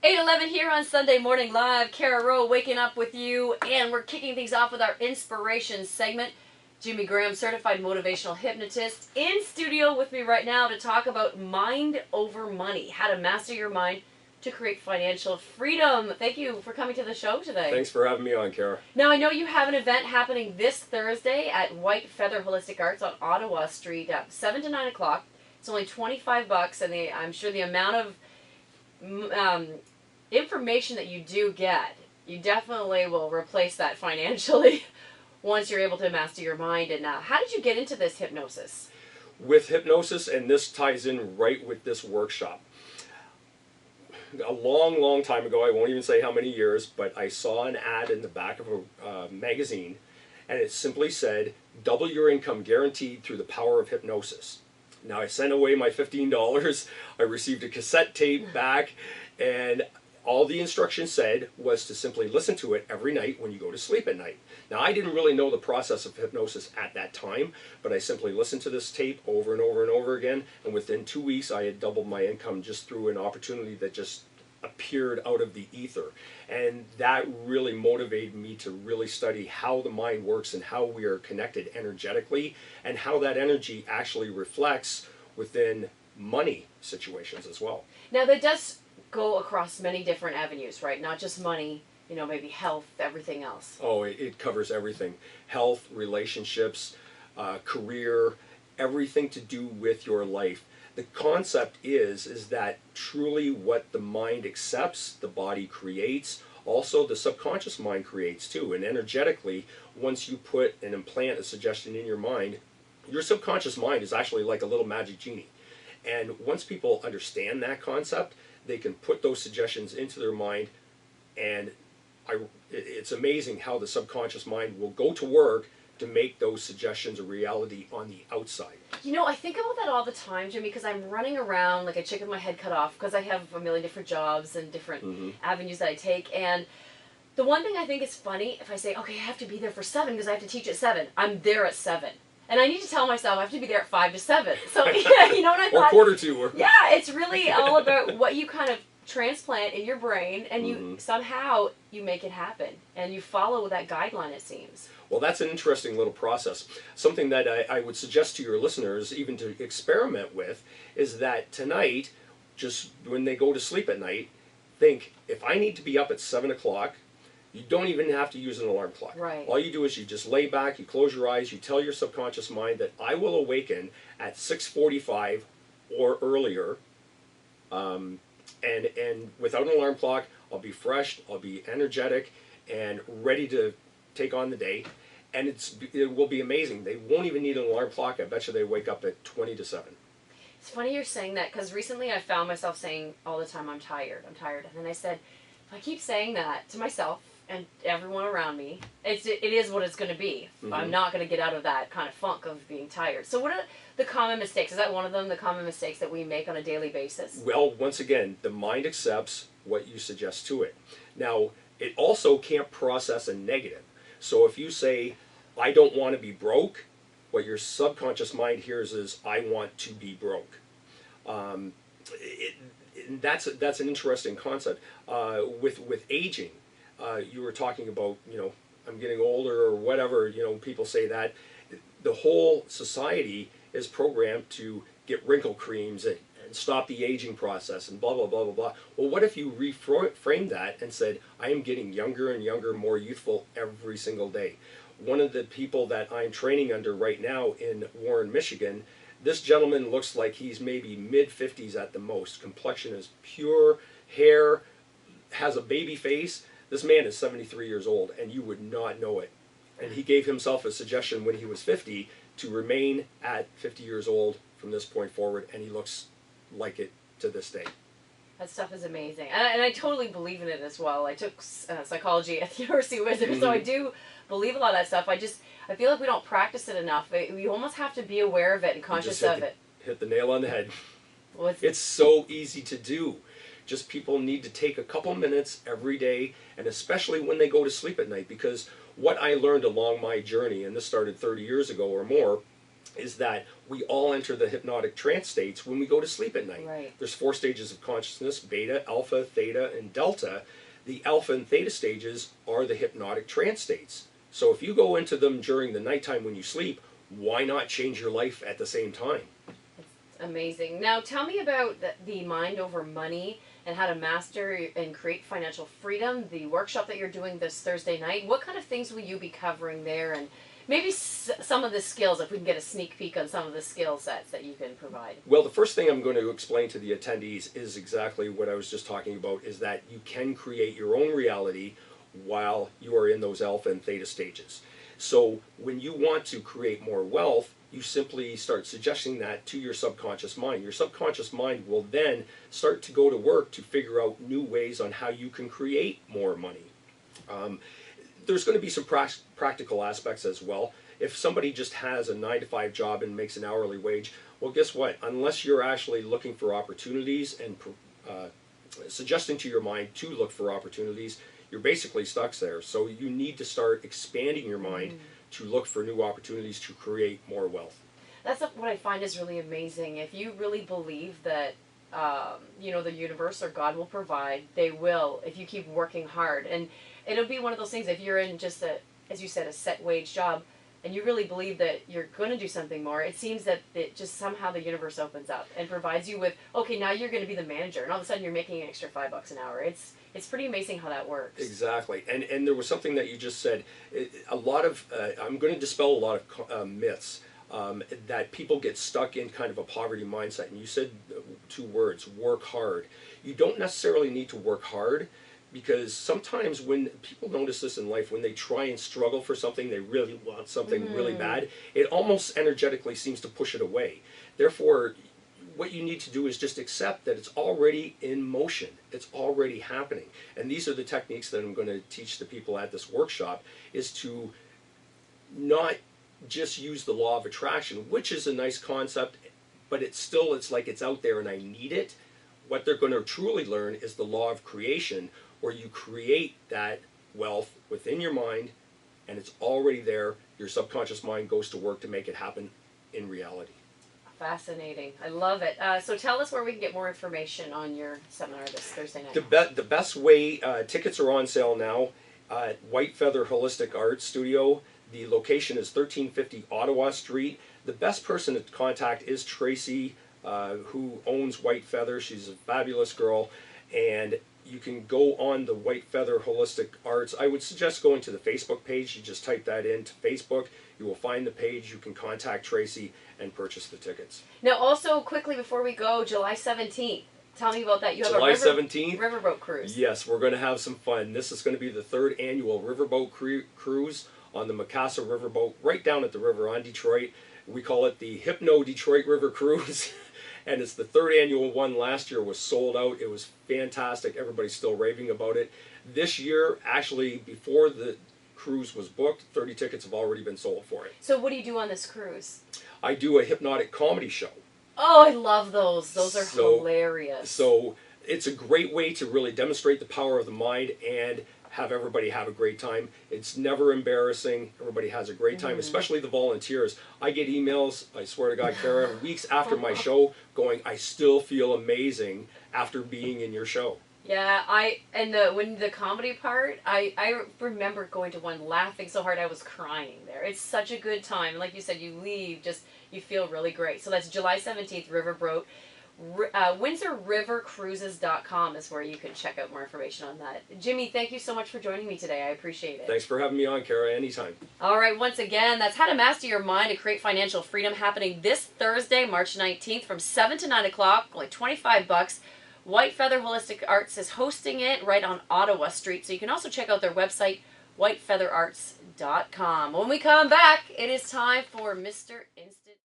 8:11 here on Sunday Morning Live. Kara Rowe waking up with you, and we're kicking things off with our inspiration segment. Jimmy Graham, certified motivational hypnotist, in studio with me right now to talk about mind over money, how to master your mind to create financial freedom. Thank you for coming to the show today. Thanks for having me on, Kara. Now, I know you have an event happening this Thursday at White Feather Holistic Arts on Ottawa Street at 7 to 9 o'clock. It's only $25, and I'm sure the amount of information that you do get, you definitely will replace that financially once you're able to master your mind. And how did you get into this hypnosis? With hypnosis, and this ties in right with this workshop. A long time ago, I won't even say how many years, but I saw an ad in the back of a magazine, and it simply said, double your income guaranteed through the power of hypnosis. Now, I sent away my $15, I received a cassette tape back, and all the instructions said was to simply listen to it every night when you go to sleep at night. Now, I didn't really know the process of hypnosis at that time, but I simply listened to this tape over and over and over again, and within 2 weeks I had doubled my income just through an opportunity that just appeared out of the ether. And that really motivated me to really study how the mind works and how we are connected energetically, and how that energy actually reflects within money situations as well. Now, that does go across many different avenues, right? Not just money, maybe health, everything else. Oh, it covers everything. Health, relationships, career, everything to do with your life. The concept is that truly what the mind accepts, the body creates. Also, the subconscious mind creates too. And energetically, once you put and implant a suggestion in your mind, your subconscious mind is actually like a little magic genie. And once people understand that concept, they can put those suggestions into their mind, and it's amazing how the subconscious mind will go to work to make those suggestions a reality on the outside. I think about that all the time, Jimmy, because I'm running around like a chicken with my head cut off, because I have a million different jobs and different avenues that I take. And the one thing I think is funny, if I say, okay, I have to be there for 7 because I have to teach at 7, I'm there at 7. And I need to tell myself I have to be there at 5 to 7. So, you know what I thought? Or quarter to. Or yeah, it's really all about what you kind of transplant in your brain, and you somehow you make it happen, and you follow that guideline, it seems. Well, that's an interesting little process. Something that I would suggest to your listeners even to experiment with is that tonight, just when they go to sleep at night, think, if I need to be up at 7 o'clock, you don't even have to use an alarm clock. Right. All you do is you just lay back, you close your eyes, you tell your subconscious mind that I will awaken at 6:45 or earlier, and without an alarm clock, I'll be fresh, I'll be energetic, and ready to take on the day. And it will be amazing. They won't even need an alarm clock. I bet you they wake up at 20 to 7. It's funny you're saying that, because recently I found myself saying all the time, I'm tired. And then I said, if I keep saying that to myself and everyone around me, it is what it's going to be. I'm not going to get out of that kind of funk of being tired. So what are the common mistakes? Is that one of them, the common mistakes that we make on a daily basis? Well, once again, the mind accepts what you suggest to it. Now, it also can't process a negative. So if you say, I don't want to be broke, what your subconscious mind hears is, I want to be broke. That's an interesting concept. With aging, you were talking about, I'm getting older or whatever, people say that. The whole society is programmed to get wrinkle creams and stop the aging process and blah, blah, blah, blah, blah. Well, what if you reframe that and said, I am getting younger and younger, more youthful every single day? One of the people that I'm training under right now in Warren, Michigan, this gentleman looks like he's maybe mid-50s at the most. Complexion is pure, hair, has a baby face. This man is 73 years old, and you would not know it. And he gave himself a suggestion when he was 50 to remain at 50 years old from this point forward, and he looks like it to this day. That stuff is amazing. And I totally believe in it as well. I took psychology at the University of Wisdom, so I do believe a lot of that stuff. I feel like we don't practice it enough. We almost have to be aware of it and conscious of it. Hit the nail on the head. Well, it's so easy to do. Just people need to take a couple minutes every day, and especially when they go to sleep at night, because what I learned along my journey, and this started 30 years ago or more, is that we all enter the hypnotic trance states when we go to sleep at night. Right. There's 4 stages of consciousness: beta, alpha, theta, and delta. The alpha and theta stages are the hypnotic trance states. So if you go into them during the nighttime when you sleep, why not change your life at the same time? Amazing. Now tell me about the mind over money and how to master and create financial freedom, the workshop that you're doing this Thursday night. What kind of things will you be covering there, and maybe some of the skills, if we can get a sneak peek on some of the skill sets that you can provide? Well, the first thing I'm going to explain to the attendees is exactly what I was just talking about, is that you can create your own reality while you are in those alpha and theta stages. So when you want to create more wealth, you simply start suggesting that to your subconscious mind. Your subconscious mind will then start to go to work to figure out new ways on how you can create more money. There's going to be some practical aspects as well. If somebody just has a 9-to-5 job and makes an hourly wage, well, guess what? Unless you're actually looking for opportunities and suggesting to your mind to look for opportunities, you're basically stuck there. So you need to start expanding your mind to look for new opportunities to create more wealth. That's what I find is really amazing. If you really believe that, the universe or God will provide, they will, if you keep working hard. And it'll be one of those things, if you're in just as you said, a set wage job, and you really believe that you're going to do something more, it seems that it just somehow the universe opens up and provides you with, okay, now you're going to be the manager, and all of a sudden you're making an extra $5 an hour. It's pretty amazing how that works. Exactly. And there was something that you just said. A lot of, I'm going to dispel a lot of myths that people get stuck in kind of a poverty mindset. And you said 2 words: work hard. You don't necessarily need to work hard, because sometimes when people notice this in life, when they try and struggle for something, they really want something really bad, it almost energetically seems to push it away. Therefore, what you need to do is just accept that it's already in motion. It's already happening. And these are the techniques that I'm going to teach the people at this workshop, is to not just use the law of attraction, which is a nice concept, but it's like it's out there and I need it. What they're going to truly learn is the law of creation, where you create that wealth within your mind and it's already there. Your subconscious mind goes to work to make it happen in reality. Fascinating. I love it. So tell us where we can get more information on your seminar this Thursday night. The best way, tickets are on sale now at White Feather Holistic Arts Studio. The location is 1350 Ottawa Street. The best person to contact is Tracy, who owns White Feather. She's a fabulous girl, and you can go on the White Feather Holistic Arts. I would suggest going to the Facebook page. You just type that into Facebook. You will find the page. You can contact Tracy and purchase the tickets. Now, also, quickly before we go, July 17th. Tell me about that. You have July a 17th? riverboat cruise. Yes, we're going to have some fun. This is going to be the 3rd annual riverboat cruise on the Macassa Riverboat right down at the river on Detroit. We call it the Hypno Detroit River Cruise. And it's the 3rd annual one. Last year was sold out. It was fantastic. Everybody's still raving about it. This year, actually, before the cruise was booked, 30 tickets have already been sold for it. So what do you do on this cruise? I do a hypnotic comedy show. Oh, I love those. Those are hilarious. So it's a great way to really demonstrate the power of the mind and have everybody have a great time. It's never embarrassing. Everybody has a great time, especially the volunteers. I get emails, I swear to God, Kara, weeks after my show going, I still feel amazing after being in your show. Yeah, when the comedy part, I remember going to one laughing so hard I was crying there. It's such a good time. Like you said, you leave, you feel really great. So that's July 17th, Riverboat. WindsorRiverCruises.com is where you can check out more information on that. Jimmy, thank you so much for joining me today. I appreciate it. Thanks for having me on, Kara, anytime. All right, once again, that's How to Master Your Mind to Create Financial Freedom, happening this Thursday, March 19th from 7 to 9 o'clock, only $25. White Feather Holistic Arts is hosting it right on Ottawa Street, so you can also check out their website, whitefeatherarts.com. When we come back, it is time for Mr. Instant.